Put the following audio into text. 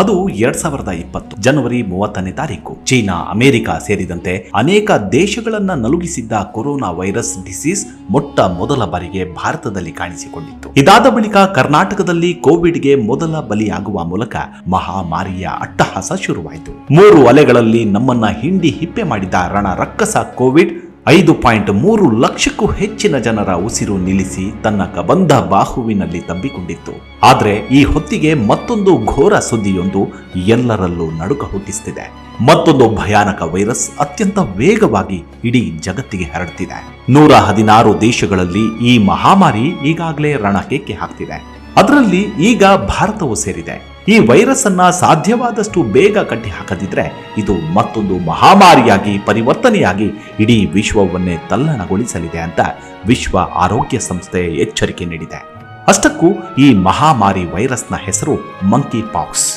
ಅದು 2020 ಜನವರಿ 30ನೇ ತಾರೀಕು. China, America ಸೇರಿದಂತೆ ಅನೇಕ ದೇಶಗಳನ್ನ ನಲುಗಿಸಿದ್ದ ಕೊರೋನಾ ವೈರಸ್ ಡಿಸೀಸ್ ಮೊಟ್ಟ ಮೊದಲ ಬಾರಿಗೆ ಭಾರತದಲ್ಲಿ ಕಾಣಿಸಿಕೊಂಡಿತ್ತು. ಇದಾದ ಬಳಿಕ ಕರ್ನಾಟಕದಲ್ಲಿ ಕೋವಿಡ್ಗೆ ಮೊದಲ ಬಲಿಯಾಗುವ ಮೂಲಕ ಮಹಾಮಾರಿಯ ಅಟ್ಟಹಾಸ ಶುರುವಾಯಿತು. 3 ಅಲೆಗಳಲ್ಲಿ ನಮ್ಮನ್ನ ಹಿಂಡಿ ಹಿಪ್ಪೆ ಮಾಡಿದ ರಣ ರಕ್ಕಸ ಕೋವಿಡ್ 5.3 ಲಕ್ಷಕ್ಕೂ ಹೆಚ್ಚಿನ ಜನರ ಉಸಿರು ನಿಲ್ಲಿಸಿ ತನ್ನ ಕಬಂಧ ಬಾಹುವಿನಲ್ಲಿ ತಬ್ಬಿಕೊಂಡಿತ್ತು. ಆದರೆ ಈ ಹೊತ್ತಿಗೆ ಮತ್ತೊಂದು ಘೋರ ಸುದ್ದಿಯೊಂದು ಎಲ್ಲರಲ್ಲೂ ನಡುಕ ಹುಟ್ಟಿಸುತ್ತಿದೆ. ಮತ್ತೊಂದು ಭಯಾನಕ ವೈರಸ್ ಅತ್ಯಂತ ವೇಗವಾಗಿ ಇಡೀ ಜಗತ್ತಿಗೆ ಹರಡುತ್ತಿದೆ. 116 ದೇಶಗಳಲ್ಲಿ ಈ ಮಹಾಮಾರಿ ಈಗಾಗಲೇ ರಣಕೇಕೆ ಹಾಕ್ತಿದೆ. ಅದರಲ್ಲಿ ಈಗ ಭಾರತವೂ ಸೇರಿದೆ. ಈ ವೈರಸ್ ಅನ್ನ ಸಾಧ್ಯವಾದಷ್ಟು ಬೇಗ ಕಟ್ಟಿ ಹಾಕದಿದ್ರೆ ಇದು ಮತ್ತೊಂದು ಮಹಾಮಾರಿಯಾಗಿ ಪರಿವರ್ತನೆಯಾಗಿ ಇಡೀ ವಿಶ್ವವನ್ನೇ ತಲ್ಲಣಗೊಳಿಸಲಿದೆ ಅಂತ ವಿಶ್ವ ಆರೋಗ್ಯ ಸಂಸ್ಥೆ ಎಚ್ಚರಿಕೆ ನೀಡಿದೆ. ಅಷ್ಟಕ್ಕೂ ಈ ಮಹಾಮಾರಿ ವೈರಸ್ನ ಹೆಸರು ಮಂಕಿ ಪಾಕ್ಸ್.